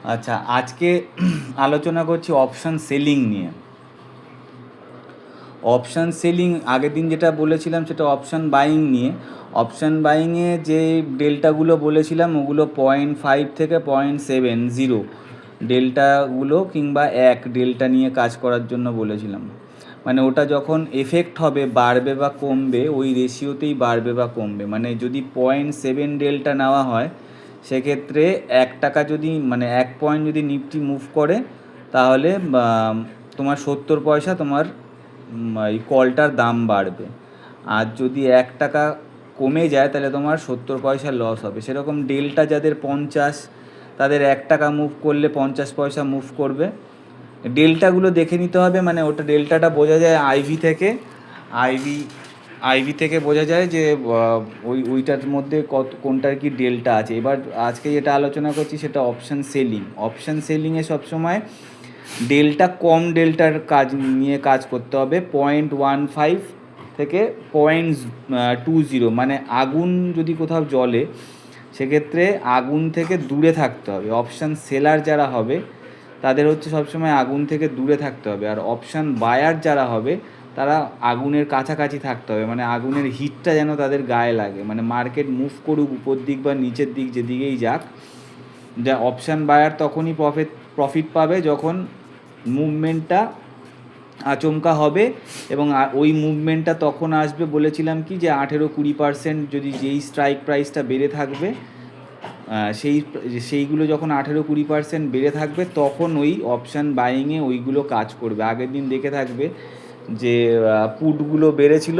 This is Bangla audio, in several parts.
আচ্ছা, আজকে আলোচনা করছি অপশান সেলিং নিয়ে। অপশান সেলিং আগের দিন যেটা বলেছিলাম সেটা অপশান বাইং নিয়ে। অপশান বাইংয়ে যে ডেল্টাগুলো বলেছিলাম ওগুলো 0.5 থেকে 0.70 ডেল্টাগুলো কিংবা 1 ডেল্টা নিয়ে কাজ করার জন্য বলেছিলাম। মানে ওটা যখন এফেক্ট হবে বাড়বে বা কমবে ওই রেশিওতেই বাড়বে বা কমবে। মানে যদি 0.7 ডেল্টা নেওয়া হয় সেক্ষেত্রে 1 টাকা যদি মানে 1 পয়েন্ট যদি নিফটি মুভ করে তাহলে তোমার 70 পয়সা তোমার এই কলটার দাম বাড়বে। আর যদি 1 টাকা কমে যায় তাহলে তোমার 70 পয়সা লস হবে। সেরকম ডেল্টা যাদের 50 তাদের 1 টাকা মুভ করলে 50 পয়সা মুভ করবে। ডেল্টাগুলো দেখে নিতে হবে, মানে ওটা ডেল্টাটা বোঝা যায় আইভি থেকে। আইভি আইভি থেকে বোঝা যায় যে ওইটার মধ্যে কোনটার কি ডেল্টা আছে। এবার আজকে যেটা আলোচনা করছি সেটা অপশান সেলিং। অপশান সেলিংয়ে সবসময় ডেল্টা কম ডেল্টার নিয়ে কাজ করতে হবে। 0.15 থেকে 0.20 মানে আগুন যদি কোথাও জ্বলে সেক্ষেত্রে আগুন থেকে দূরে থাকতে হবে। অপশান সেলার যারা হবে তাদের হচ্ছে সবসময় আগুন থেকে দূরে থাকতে হবে। আর অপশান বায়ার যারা হবে তারা আগুনের কাছাকাছি থাকতে হবে, মানে আগুনের হিটটা যেন তাদের গায়ে লাগে। মানে মার্কেট মুভ করুক উপর দিক বা নিচের দিক যেদিকেই যাক, যা অপশান বায়ার তখনই প্রফিট পাবে যখন মুভমেন্টটা আচমকা হবে। এবং ওই মুভমেন্টটা তখন আসবে বলেছিলাম কি যে 18-20% যদি যেই স্ট্রাইক প্রাইসটা বেড়ে থাকবে সেইগুলো যখন 18-20% বেড়ে থাকবে তখন ওই অপশান বাইংয়ে ওইগুলো কাজ করবে। আগের দিন দেখে থাকবে যে পুটগুলো বেড়েছিল,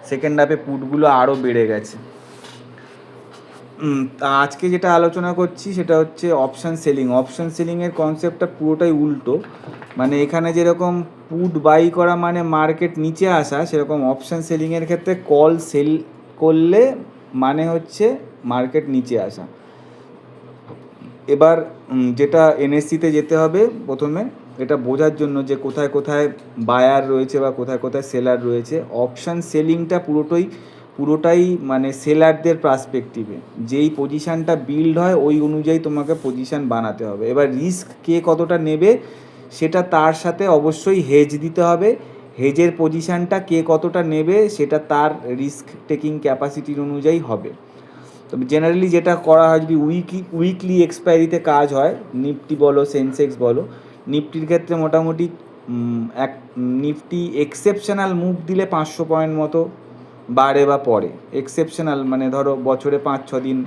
সেকেন্ড হাফে পুটগুলো আরও বেড়ে গেছে। তা আজকে যেটা আলোচনা করছি সেটা হচ্ছে অপশান সেলিং। অপশান সেলিংয়ের কনসেপ্টটা পুরোটাই উল্টো। মানে এখানে যেরকম পুট বাই করা মানে মার্কেট নিচে আসা, সেরকম অপশান সেলিংয়ের ক্ষেত্রে কল সেল করলে মানে হচ্ছে মার্কেট নিচে আসা। এবার যেটা এনএসসিতে যেতে হবে প্রথমে এটা বোঝার জন্য যে কোথায় কোথায় বায়ার রয়েছে বা কোথায় কোথায় সেলার রয়েছে। অপশান সেলিংটা পুরোটাই মানে সেলারদের পার্সপেক্টিভে। যেই পজিশানটা বিল্ড হয় ওই অনুযায়ী তোমাকে পজিশান বানাতে হবে। এবার রিস্ক কে কতটা নেবে সেটা তার সাথে অবশ্যই হেজ দিতে হবে। হেজের পজিশানটা কে কতটা নেবে সেটা তার রিস্ক টেকিং ক্যাপাসিটির অনুযায়ী হবে। তবে জেনারেলি যেটা করা হয় যদি উইকলি এক্সপায়ারিতে কাজ হয়, নিফটি বলো সেন্সেক্স বলো, নিফটির ক্ষেত্রে মোটামুটি নিফটি এক্সেপশনাল মুভ দিলে 500 পয়েন্ট মতো বাড়ে বা পড়ে। এক্সেপশনাল মানে ধরো বছরে 5-6 দিন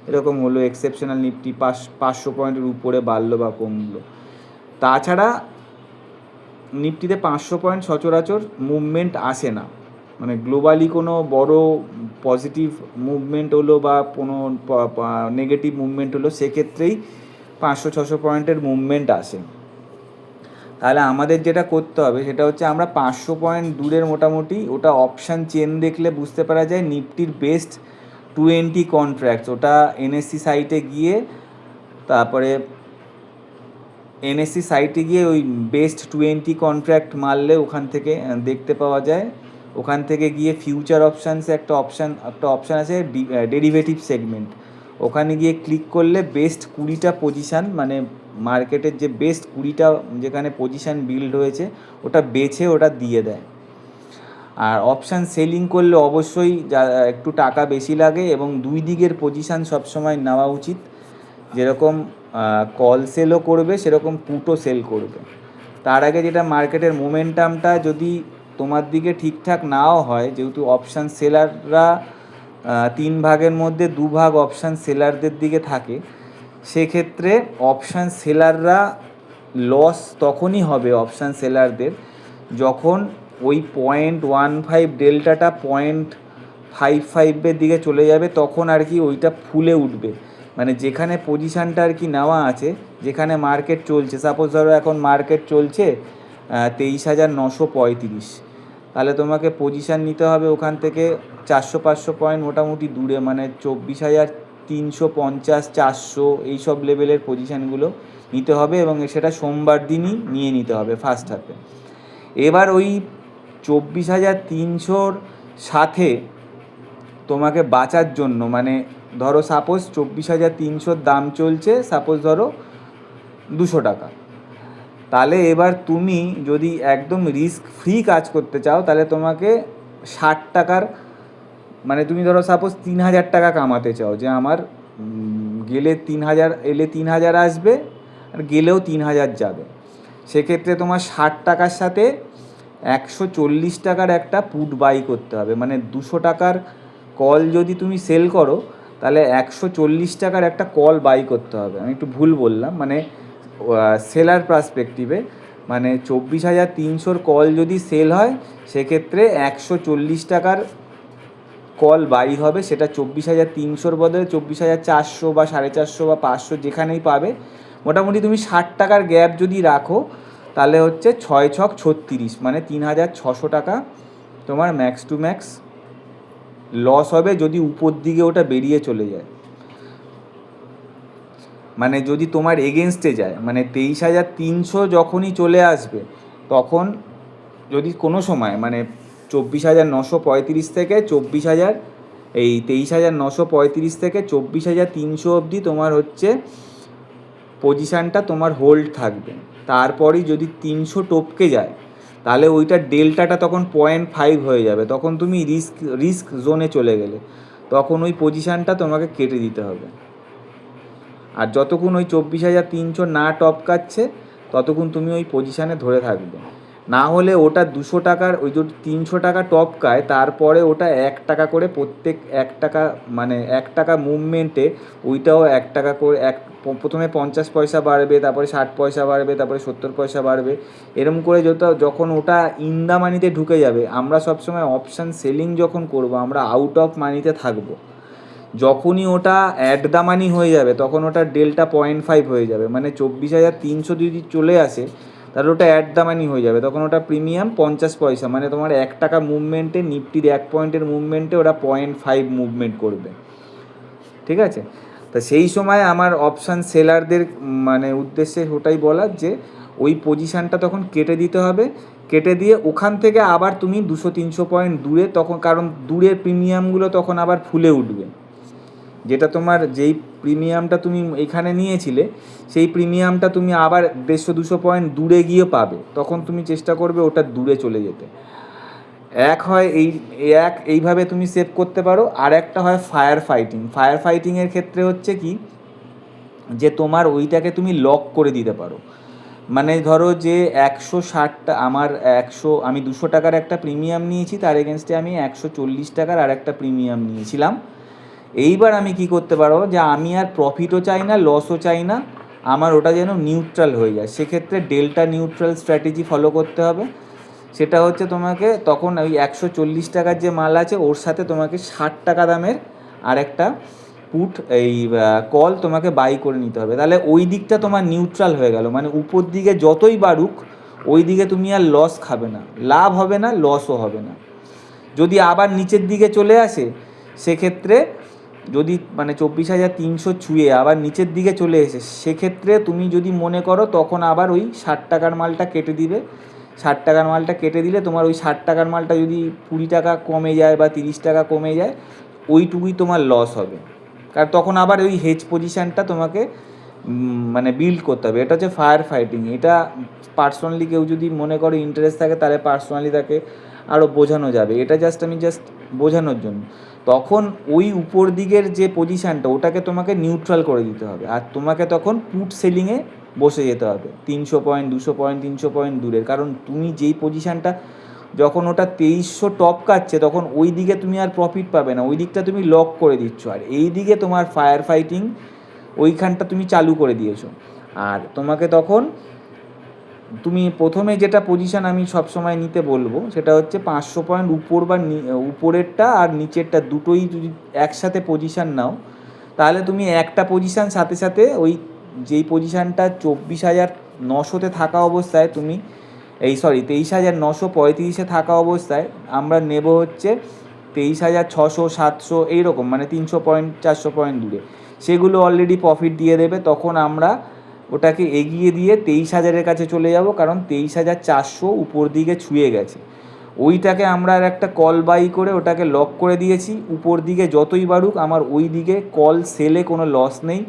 এরকম হলো এক্সেপশনাল নিফটি 500 পয়েন্টের উপরে বাড়লো বা কমলো। তাছাড়া নিফটিতে 500 পয়েন্ট সচরাচর মুভমেন্ট আসে না। মানে গ্লোবালি কোনো বড় পজিটিভ মুভমেন্ট হলো বা কোনো নেগেটিভ মুভমেন্ট হলো সেক্ষেত্রেই 500-600 পয়েন্টের মুভমেন্ট আসে। তাহলে আমাদের যেটা করতে হবে সেটা হচ্ছে আমরা 500 পয়েন্ট দূরের মোটামুটি ওটা অপশান চেন দেখলে বুঝতে পারা যায় নিফটির বেস্ট 20 কন্ট্রাক্টস। ওটা এনএসসি সাইটে গিয়ে তারপরে এনএসসি সাইটে গিয়ে ওই বেস্ট 20 কন্ট্রাক্ট মারলে ওখান থেকে দেখতে পাওয়া যায়। ওখান থেকে গিয়ে ফিউচার অপশানসে একটা অপশান আছে ডেরিভেটিভ সেগমেন্ট। ওখানে গিয়ে ক্লিক করলে বেস্ট 20টা পজিশান, মানে মার্কেটের যে বেস্ট 20টা যেখানে পজিশান বিল্ড হয়েছে ওটা বেছে ওটা দিয়ে দেয়। আর অপশান সেলিং করলে অবশ্যই একটু টাকা বেশি লাগে এবং দুই দিকের পজিশান সবসময় নেওয়া উচিত। যেরকম কল সেলও করবে সেরকম পুটও সেল করবে। তার আগে যেটা মার্কেটের মোমেন্টামটা যদি তোমার দিকে ঠিকঠাক নাও হয়, যেহেতু অপশান সেলাররা 3 ভাগের মধ্যে 2 ভাগ অপশান সেলারদের দিকে থাকে, সেক্ষেত্রে অপশান সেলাররা লস তখনই হবে অপশান সেলারদের যখন ওই 0.15 ডেল্টাটা 0.55-এর দিকে চলে যাবে, তখন আর কি ওইটা ফুলে উঠবে। মানে যেখানে পজিশানটা আর কি নেওয়া আছে, যেখানে মার্কেট চলছে, সাপোজ ধরো এখন মার্কেট চলছে 23,935, তাহলে তোমাকে পজিশান নিতে হবে ওখান থেকে 400-500 পয়েন্ট মোটামুটি দূরে, মানে 24,350, 400 এইসব লেভেলের পজিশানগুলো নিতে হবে এবং সেটা সোমবার দিনই নিয়ে নিতে হবে ফার্স্ট হাফে। এবার ওই 24,300 সাথে তোমাকে বাঁচার জন্য, মানে ধরো সাপোজ 24,300 দাম চলছে, সাপোজ ধরো 200 টাকা। তাহলে এবার তুমি যদি একদম রিস্ক ফ্রি কাজ করতে চাও তাহলে তোমাকে 60 টাকার, মানে তুমি ধরো সাপোজ 3000 টাকা কামাতে চাও, যে আমার গেলে 3000, এলে 3000 আসবে আর গেলেও 3000 যাবে, সেক্ষেত্রে তোমার 60 টাকার সাথে 140 টাকার একটা পুট বাই করতে হবে। মানে 200 টাকার কল যদি তুমি সেল করো তাহলে 140 টাকার একটা কল বাই করতে হবে। আমি একটু ভুল বললাম, মানে সেলার পার্সপেক্টিভে, মানে 24,300 কল যদি সেল হয় সেক্ষেত্রে 140 টাকার কল বাই হবে। সেটা 24,300 বদলে 24,400 বা 450 বা 500 যেখানেই পাবে। মোটামুটি তুমি 60 টাকার গ্যাপ যদি রাখো তাহলে হচ্ছে 6 ছক 36, মানে 3,600 টাকা তোমার ম্যাক্স টু ম্যাক্স লস হবে যদি উপর দিকে ওটা বেরিয়ে চলে যায়। মানে যদি তোমার এগেনস্টে যায়, মানে 23,300 যখনই চলে আসবে তখন যদি কোনো সময় মানে 24,935 থেকে 24,000, এই 23,935 থেকে 24,300 অবধি তোমার হচ্ছে পজিশানটা তোমার হোল্ড থাকবে। তারপরই যদি 300 টপকে যায় তাহলে ওইটার ডেল্টাটা তখন 0.5 হয়ে যাবে, তখন তুমি রিস্ক জোনে চলে গেলে, তখন ওই পজিশানটা তোমাকে কেটে দিতে হবে। আর যতক্ষণ ওই 24,300 না টপকাচ্ছে ততক্ষণ তুমি ওই পজিশানে ধরে থাকবে। না হলে ওটা 200 টাকার, ওই যদি 300 টাকা টপকায় তারপরে ওটা 1 টাকা করে প্রত্যেক 1 টাকা, মানে 1 টাকা মুভমেন্টে ওইটাও 1 টাকা করে, প্রথমে 50 পয়সা বাড়বে, তারপরে 60 পয়সা বাড়বে, তারপরে 70 পয়সা বাড়বে, এরম করে যখন ওটা ইন দ্য মানিতে ঢুকে যাবে। আমরা সবসময় অপশান সেলিং যখন করব আমরা আউট অফ মানিতে থাকবো। যখনই ওটা অ্যাট দ্য মানি হয়ে যাবে তখন ওটা ডেল্টা 0.5 হয়ে যাবে, মানে 24,300 যদি চলে আসে তাহলে ওটা অ্যাট দ্য মানি হয়ে যাবে, তখন ওটা প্রিমিয়াম 50 পয়সা, মানে তোমার 1 টাকা মুভমেন্টে, নিফটির 1 পয়েন্টের মুভমেন্টে ওরা 0.5 মুভমেন্ট করবে। ঠিক আছে? তা সেই সময় আমার অপশান সেলারদের মানে উদ্দেশ্যে ওটাই বলার যে ওই পজিশানটা তখন কেটে দিতে হবে, কেটে দিয়ে ওখান থেকে আবার তুমি 200-300 পয়েন্ট দূরে, তখন কারণ দূরের প্রিমিয়ামগুলো তখন আবার ফুলে উঠবে। যেটা তোমার যেই প্রিমিয়ামটা তুমি এখানে নিয়েছিলে সেই প্রিমিয়ামটা তুমি আবার 150-200 পয়েন্ট দূরে গিয়ে পাবে, তখন তুমি চেষ্টা করবে ওটা দূরে চলে যেতে। এইভাবে তুমি সেভ করতে পারো। আর একটা হয় ফায়ার ফাইটিংয়ের ক্ষেত্রে হচ্ছে কি, যে তোমার ওইটাকে তুমি লক করে দিতে পারো। মানে ধরো যে 160 আমি 200 টাকার একটা প্রিমিয়াম নিয়েছি, তার এগেনস্টে আমি 140 টাকার আর একটা প্রিমিয়াম নিয়েছিলাম। এইবার আমি কি করতে পারবো, যে আমি আর প্রফিটও চাই না, লসও চাই না, আমার ওটা যেন নিউট্রাল হয়ে যায়। সেক্ষেত্রে ডেল্টা নিউট্রাল স্ট্র্যাটেজি ফলো করতে হবে। সেটা হচ্ছে তোমাকে তখন ওই 140 টাকার যে মাল আছে ওর সাথে তোমাকে 60 টাকা দামের আর একটা পুট কল তোমাকে বাই করে নিতে হবে। তাহলে ওই দিকটা তোমার নিউট্রাল হয়ে গেল, মানে উপর দিকে যতই বাড়ুক ওই দিকে তুমি আর লস খাবে না, লাভ হবে না, লসও হবে না। যদি আবার নিচের দিকে চলে আসে সেক্ষেত্রে যদি মানে 24,300 ছুঁয়ে আবার নিচের দিকে চলে এসে সেক্ষেত্রে তুমি যদি মনে করো তখন আবার ওই 60 টাকার মালটা কেটে দিবে। 60 টাকার মালটা কেটে দিলে তোমার ওই 60 টাকার মালটা যদি 20 টাকা কমে যায় বা 30 টাকা কমে যায় ওইটুকুই তোমার লস হবে। কারণ তখন আবার ওই হেজ পজিশানটা তোমাকে মানে বিল্ড করতে হবে। এটা হচ্ছে ফায়ার ফাইটিং। এটা পার্সোনালি কেউ যদি মনে করে ইন্টারেস্ট থাকে তাহলে পার্সোনালি তাকে আরও বোঝানো যাবে। এটা আমি বোঝানোর জন্য। তখন ওই উপর দিকের যে পজিশানটা ওটাকে তোমাকে নিউট্রাল করে দিতে হবে, আর তোমাকে তখন পুট সেলিংয়ে বসে যেতে হবে 300 পয়েন্ট, 200 পয়েন্ট, 300 পয়েন্ট দূরের। কারণ তুমি যেই পজিশানটা যখন ওটা 2300 টপ কাটছে তখন ওই দিকে তুমি আর প্রফিট পাবে না, ওই দিকটা তুমি লক করে দিচ্ছ, আর এই দিকে তোমার ফায়ার ফাইটিং ওইখানটা তুমি চালু করে দিয়েছো। আর তোমাকে তখন তুমি প্রথমে যেটা পজিশান আমি সবসময় নিতে বলবো সেটা হচ্ছে 500 পয়েন্ট উপর বা উপরেরটা আর নিচেরটা দুটোই যদি একসাথে পজিশান নাও তাহলে তুমি একটা পজিশান সাথে সাথে ওই যেই পজিশানটা 24,900-তে থাকা অবস্থায় তুমি 23,935-এ থাকা অবস্থায় আমরা নেব হচ্ছে 23,600, 700 এইরকম, মানে 300 পয়েন্ট 400 পয়েন্ট দূরে, সেগুলো অলরেডি প্রফিট দিয়ে দেবে। তখন আমরা ওটাকে এগিয়ে দিয়ে 23,000-এর কাছে চলে যাব, কারণ 23,400 উপর দিকে ছুঁয়ে গেছে। ওইটাকে আমরা আর একটা কল বাই করে ওটাকে লক করে দিয়েছি। উপর দিকে যতই বাড়ুক আমার ওই দিকে কল সেলে কোনো লস নেই,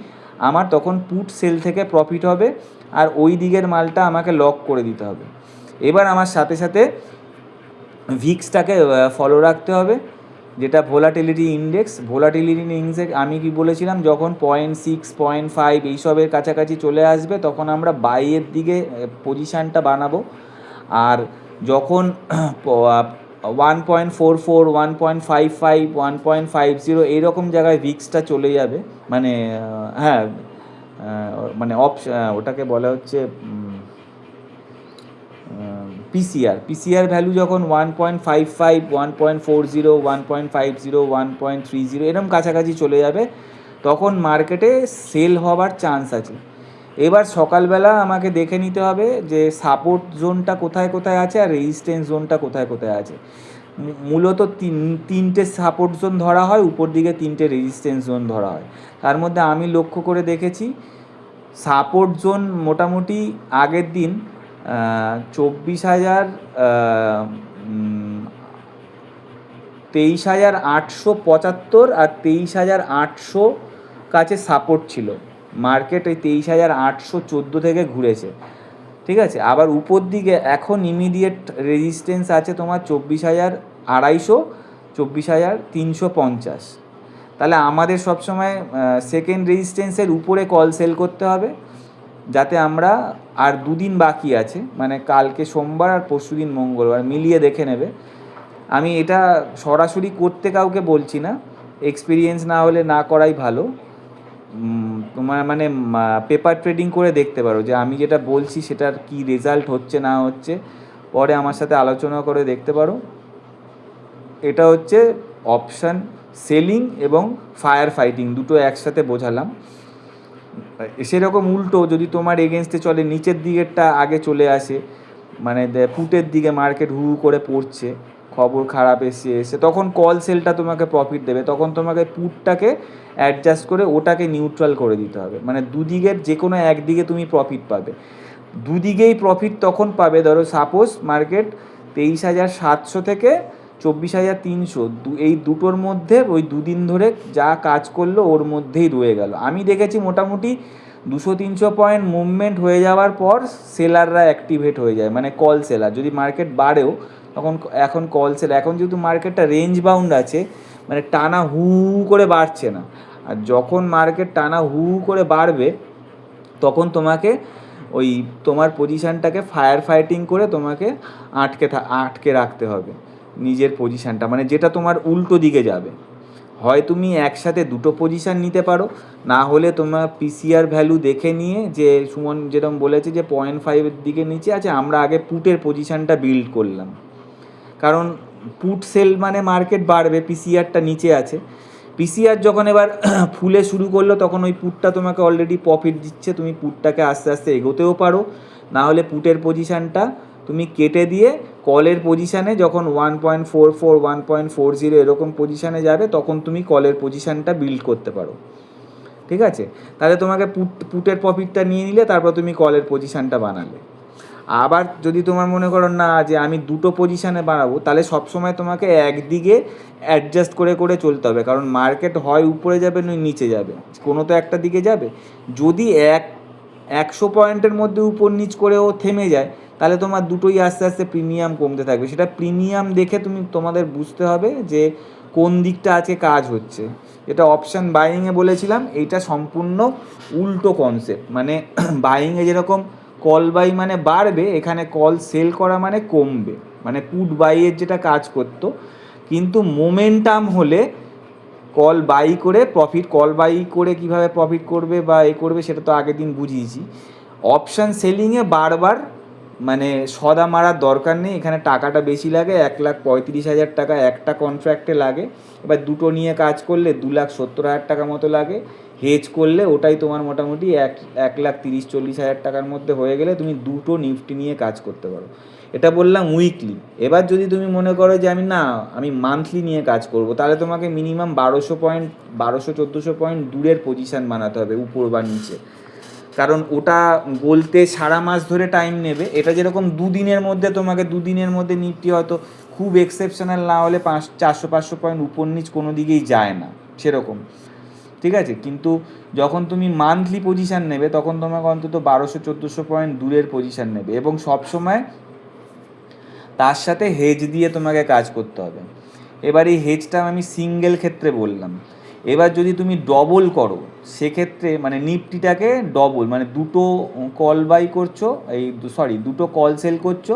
আমার তখন পুট সেল থেকে প্রফিট হবে, আর ওই দিকের মালটা আমাকে লক করে দিতে হবে। এবার আমার সাথে সাথে ভিক্সটাকে ফলো রাখতে হবে, যেটা ভোলাটিলিটি ইন্ডেক্স। ভোলাটিলিটি ইন্ডেক্সে আমি কি বলেছিলাম, যখন 0.6 0.5 এইসবের কাছাকাছি চলে আসবে তখন আমরা বাইয়ের দিকে পজিশানটা বানাবো। আর যখন 1.44 1.55 1.50 এইরকম জায়গায় ভিক্সটা চলে যাবে, মানে হ্যাঁ মানে ওটাকে বলা হচ্ছে পিসিআর ভ্যালু যখন 1.55 1.40 1.50 1.30 এরকম কাছাকাছি চলে যাবে, তখন মার্কেটে সেল হবার চান্স আছে। এবার সকালবেলা আমাকে দেখে নিতে হবে যে সাপোর্ট জোনটা কোথায় কোথায় আছে আর রেজিস্ট্যান্স জোনটা কোথায় কোথায় আছে। মূলত তিনটে সাপোর্ট জোন ধরা হয়, উপর দিকে তিনটে রেজিস্ট্যান্স জোন ধরা হয়। তার মধ্যে আমি লক্ষ্য করে দেখেছি সাপোর্ট জোন মোটামুটি আগের দিন 23,875 আর 23,800 কাছে সাপোর্ট ছিল। মার্কেট ওই 23,814 থেকে ঘুরেছে, ঠিক আছে। আবার উপর দিকে এখন ইমিডিয়েট রেজিস্ট্যান্স আছে তোমার 24,250 24,350। তাহলে আমাদের সবসময় সেকেন্ড রেজিস্ট্যান্সের উপরে কল সেল করতে হবে, যাতে আমরা আর দুদিন বাকি আছে, মানে কালকে সোমবার আর পরশু দিন মঙ্গলবার, মিলিয়ে দেখে নেবে। আমি এটা সরাসরি করতে কাউকে বলছি না, এক্সপিরিয়েন্স না হলে না করাই ভালো। তোমার মানে পেপার ট্রেডিং করে দেখতে পারো যে আমি যেটা বলছি সেটার কি রেজাল্ট হচ্ছে না হচ্ছে, পরে আমার সাথে আলোচনা করে দেখতে পারো। এটা হচ্ছে অপশান সেলিং এবং ফায়ার ফাইটিং, দুটো একসাথে বোঝালাম। সেরকম উল্টো যদি তোমার এগেনস্টে চলে, নিচের দিকেরটা আগে চলে আসে, মানে পুটের দিকে মার্কেট হু করে পড়ছে, খবর খারাপ এসে তখন কল সেলটা তোমাকে প্রফিট দেবে। তখন তোমাকে পুটটাকে অ্যাডজাস্ট করে ওটাকে নিউট্রাল করে দিতে হবে, মানে দুদিকের যে কোনো একদিকে তুমি প্রফিট পাবে। দুদিকেই প্রফিট তখন পাবে, ধরো সাপোজ মার্কেট 23,700 থেকে 24,300 এই দুটোর মধ্যে ওই দুদিন ধরে যা কাজ করলো ওর মধ্যেই রয়ে গেল। আমি দেখেছি মোটামুটি 200-300 পয়েন্ট মুভমেন্ট হয়ে যাওয়ার পর সেলাররা অ্যাক্টিভেট হয়ে যায়, মানে কল সেলার। যদি মার্কেট বাড়েও তখন এখন কল সেলার, এখন যেহেতু মার্কেটটা রেঞ্জ বাউন্ড আছে, মানে টানা হু করে বাড়ছে না। আর যখন মার্কেট টানা হু করে বাড়বে তখন তোমাকে ওই তোমার পজিশানটাকে ফায়ার ফাইটিং করে তোমাকে আটকে রাখতে হবে নিজের পজিশানটা, মানে যেটা তোমার উল্টো দিকে যাবে। হয় তুমি একসাথে দুটো পজিশান নিতে পারো, না হলে তোমার পিসিআর ভ্যালু দেখে নিয়ে, যে সুমন যেরকম বলেছে যে 0.5 দিকে নিচে আছে, আমরা আগে পুটের পজিশানটা বিল্ড করলাম। কারণ পুট সেল মানে মার্কেট বাড়বে, পিসিআরটা নিচে আছে। পিসিআর যখন এবার ফুলে শুরু করলো তখন ওই পুটটা তোমাকে অলরেডি প্রফিট দিচ্ছে, তুমি পুটটাকে আস্তে আস্তে এগোতেও পারো। না হলে পুটের পজিশানটা তুমি কেটে দিয়ে কলের পজিশানে যখন 1.44 1.40 এরকম পজিশানে যাবে তখন তুমি কলের পজিশানটা বিল্ড করতে পারো, ঠিক আছে। তাহলে তোমাকে পুটের প্রফিটটা নিয়ে নিলে, তারপর তুমি কলের পজিশানটা বানালে। আবার যদি তোমার মনে করো না যে আমি দুটো পজিশানে বানাবো, তাহলে সবসময় তোমাকে একদিকে অ্যাডজাস্ট করে করে চলতে হবে, কারণ মার্কেট হয় উপরে যাবে নয় নিচে যাবে, কোনো তো একটা দিকে যাবে। যদি 100 পয়েন্টের মধ্যে উপর নিচ করে ও থেমে যায়, তাহলে তোমার দুটোই আস্তে আস্তে প্রিমিয়াম কমতে থাকবে। সেটা প্রিমিয়াম দেখে তোমাদের বুঝতে হবে যে কোন দিকটা আছে কাজ হচ্ছে। এটা অপশান বাইংয়ে বলেছিলাম, এইটা সম্পূর্ণ উল্টো কনসেপ্ট। মানে বাইংয়ে যেরকম কল বাই মানে বাড়বে, এখানে কল সেল করা মানে কমবে, মানে পুট বাইয়ের যেটা কাজ করতো। কিন্তু মোমেন্টাম হলে কল বাই করে প্রফিট, কল বাই করে কীভাবে প্রফিট করবে বা করবে সেটা তো আগের দিন বুঝিয়েছি। অপশান সেলিংয়ে বারবার মানে সদা মারার দরকার নেই, এখানে টাকাটা বেশি লাগে, 1,35,000 টাকা একটা কন্ট্রাক্টে লাগে। এবার দুটো নিয়ে কাজ করলে 2,70,000 টাকা মতো লাগে। হেজ করলে ওটাই তোমার মোটামুটি 1,30,000-40,000 টাকার মধ্যে হয়ে গেলে তুমি দুটো নিফটি নিয়ে কাজ করতে পারো। এটা বললাম উইকলি। এবার যদি তুমি মনে করো যে আমি মান্থলি নিয়ে কাজ করব, তাহলে তোমাকে মিনিমাম 1,200 পয়েন্ট 1,200-1,400 পয়েন্ট দূরের পজিশান বানাতে হবে, উপর বা নিচে। কারণ ওটা বলতে সারা মাস ধরে টাইম নেবে। এটা যেরকম দুদিনের মধ্যে তোমাকে দুদিনের মধ্যে নিফটি হয়তো খুব এক্সেপশনাল না হলে 400-500 পয়েন্ট উপর নিচ কোনো দিকেই যায় না সেরকম। ঠিক আছে, কিন্তু যখন তুমি মান্থলি পজিশান নেবে তখন তোমাকে অন্তত 1200-1400 পয়েন্ট দূরের পজিশান নেবে, এবং সবসময় তার সাথে হেজ দিয়ে তোমাকে কাজ করতে হবে। এবার এই হেজটা আমি সিঙ্গেল ক্ষেত্রে বললাম। এবার যদি তুমি ডবল করো সেক্ষেত্রে মানে নিফটিটাকে ডবল মানে দুটো কল বাই করছো, দুটো কল সেল করছো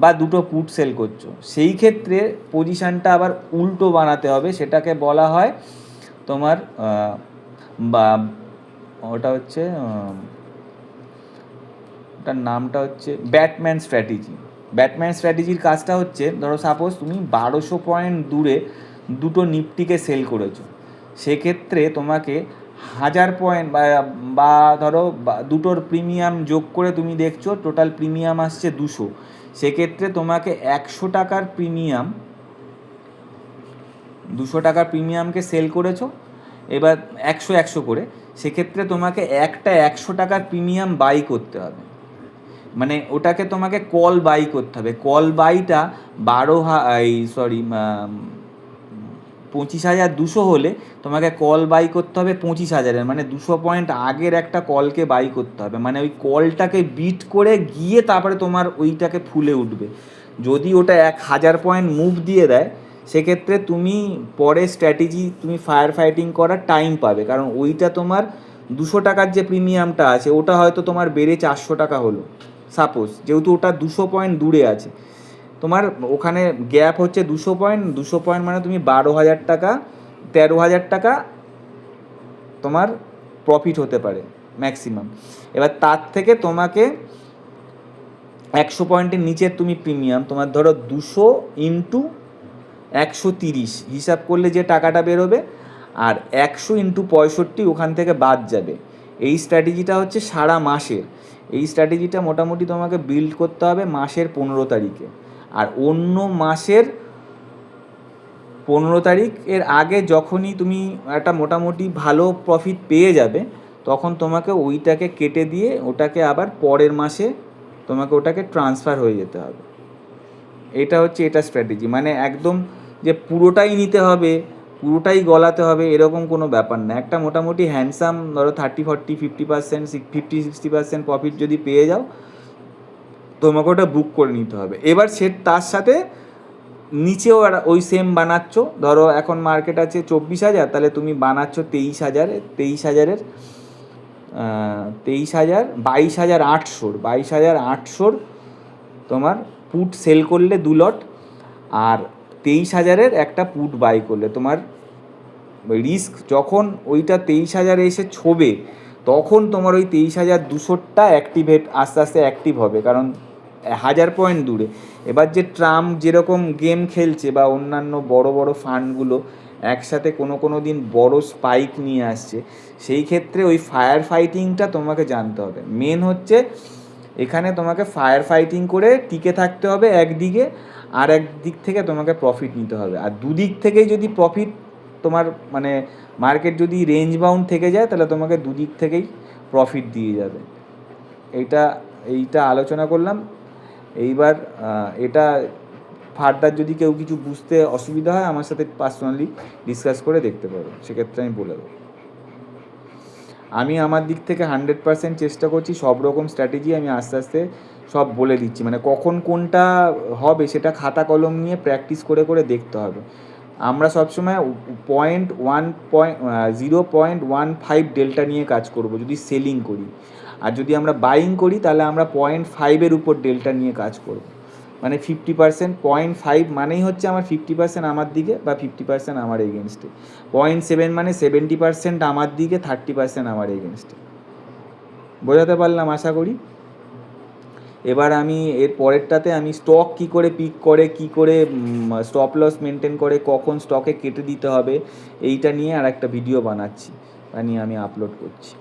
বা দুটো পুট সেল করছো, সেই ক্ষেত্রে পজিশানটা আবার উল্টো বানাতে হবে। সেটাকে বলা হয় তোমার বা ওটা হচ্ছে ওটার নামটা হচ্ছে ব্যাটম্যান স্ট্র্যাটেজি। ব্যাটম্যান স্ট্র্যাটেজির কাজটা হচ্ছে, ধরো সাপোজ তুমি 1200 পয়েন্ট দূরে দুটো নিফটিকে সেল করেছো, সেক্ষেত্রে তোমাকে 1000 পয়েন্ট বা ধরো দুটোর প্রিমিয়াম যোগ করে তুমি দেখছো টোটাল প্রিমিয়াম আসছে 200, সেক্ষেত্রে তোমাকে 100 টাকার প্রিমিয়াম 200 টাকার প্রিমিয়ামকে সেল করেছো, এবার 100 করে, সেক্ষেত্রে তোমাকে একটা 100 টাকার প্রিমিয়াম বাই করতে হবে। মানে ওটাকে তোমাকে কল বাই করতে হবে। কল বাইটা 25,200 হলে তোমাকে কল বাই করতে হবে 25,000, মানে 200 পয়েন্ট আগের একটা কলকে বাই করতে হবে, মানে ওই কলটাকে বিট করে গিয়ে তারপরে তোমার ওইটাকে ফুলে উঠবে। যদি ওটা 1000 পয়েন্ট মুভ দিয়ে দেয় সেক্ষেত্রে তুমি পরে স্ট্র্যাটেজি তুমি ফায়ার ফাইটিং করার টাইম পাবে, কারণ ওইটা তোমার 200 টাকার যে প্রিমিয়ামটা আছে ওটা হয়তো তোমার বেড়ে 400 টাকা হলো সাপোজ, যেহেতু ওটা 200 পয়েন্ট দূরে আছে। তোমার ওখানে গ্যাপ হচ্ছে 200 পয়েন্ট, 200 পয়েন্ট মানে তুমি 12,000 টাকা 13,000 টাকা তোমার প্রফিট হতে পারে ম্যাক্সিমাম। এবার তার থেকে তোমাকে 100 পয়েন্টের নিচের তুমি প্রিমিয়াম, তোমার ধরো 200 ইন্টু 130 হিসাব করলে যে টাকাটা বেরোবে, আর 100 ইন্টু 65 ওখান থেকে বাদ যাবে। এই স্ট্র্যাটেজিটা হচ্ছে সারা মাসের। এই স্ট্র্যাটেজিটা মোটামুটি তোমাকে বিল্ড করতে হবে মাসের 15 তারিখে, আর অন্য মাসের 15 তারিখের আগে যখনই তুমি একটা মোটামুটি ভালো প্রফিট পেয়ে যাবে তখন তোমাকে ওইটাকে কেটে দিয়ে ওটাকে আবার পরের মাসে তোমাকে ওটাকে ট্রান্সফার হয়ে যেতে হবে। এটা হচ্ছে এটা স্ট্র্যাটেজি, মানে একদম যে পুরোটাই নিতে হবে পুরোটাই গলাতে হবে এরকম কোনো ব্যাপার না। একটা মোটামুটি হ্যান্ডসাম ধরো 30-40-50% 50-60% প্রফিট যদি পেয়ে যাও তোমাকে ওটা বুক করে নিতে হবে। এবার তার সাথে নিচেও ওই সেম বানাচ্ছ, ধরো এখন মার্কেট আছে 24,000, তাহলে তুমি বানাচ্ছ 22,800 তোমার পুট সেল করলে 2 লট, আর 23,000 একটা পুট বাই করলে তোমার রিস্ক যখন ওইটা 23,000 এসে ছোবে তখন তোমার ওই 23,200টা অ্যাক্টিভেট আস্তে আস্তে অ্যাক্টিভ হবে, কারণ 1000 পয়েন্ট দূরে। এবার যে ট্রাম্প যেরকম গেম খেলছে বা অন্যান্য বড় বড় ফান্ডগুলো একসাথে কোনো দিন বড় স্পাইক নিয়ে আসছে, সেই ক্ষেত্রে ওই ফায়ার ফাইটিংটা তোমাকে জানতে হবে। মেন হচ্ছে এখানে তোমাকে ফায়ার ফাইটিং করে টিকে থাকতে হবে একদিকে, আর একদিক থেকে তোমাকে প্রফিট নিতে হবে। আর দুদিক থেকেই যদি প্রফিট তোমার মানে মার্কেট যদি রেঞ্জ বাউন্ড থেকে যায় তাহলে তোমাকে দুদিক থেকেই প্রফিট দিয়ে যাবে। এইটা আলোচনা করলাম। এইবার এটা ফার্দার যদি কেউ কিছু বুঝতে অসুবিধা হয় আমার সাথে পার্সোনালি ডিসকাস করে দেখতে পারো, সেক্ষেত্রে আমি বলে দেবো। আমি আমার দিক থেকে 100% চেষ্টা করছি, সব রকম স্ট্র্যাটেজি আমি আস্তে আস্তে সব বলে দিচ্ছি, মানে কখন কোনটা হবে সেটা খাতা কলম নিয়ে প্র্যাকটিস করে করে দেখতে হবে। আমরা সবসময় 0.15 ডেল্টা নিয়ে কাজ করব যদি সেলিং করি, আর যদি আমরা বাইং করি তাহলে আমরা 0.5 উপর ডেল্টা নিয়ে কাজ করব। মানে 50%, 0.5 মানেই হচ্ছে আমার 50% আমার দিকে বা 50% আমার এগেনস্টে, 0.7 মানে 70% আমার দিকে, 30% আমার এগেনস্টে। বোঝাতে পারলাম আশা করি। এবার আমি এর পরেরটাতে আমি স্টক কী করে পিক করে, কী করে স্টপ লস মেনটেন করে, কখন স্টকে কেটে দিতে হবে, এইটা নিয়ে আর একটা ভিডিও বানাচ্ছি, তা নিয়ে আমি আপলোড করছি।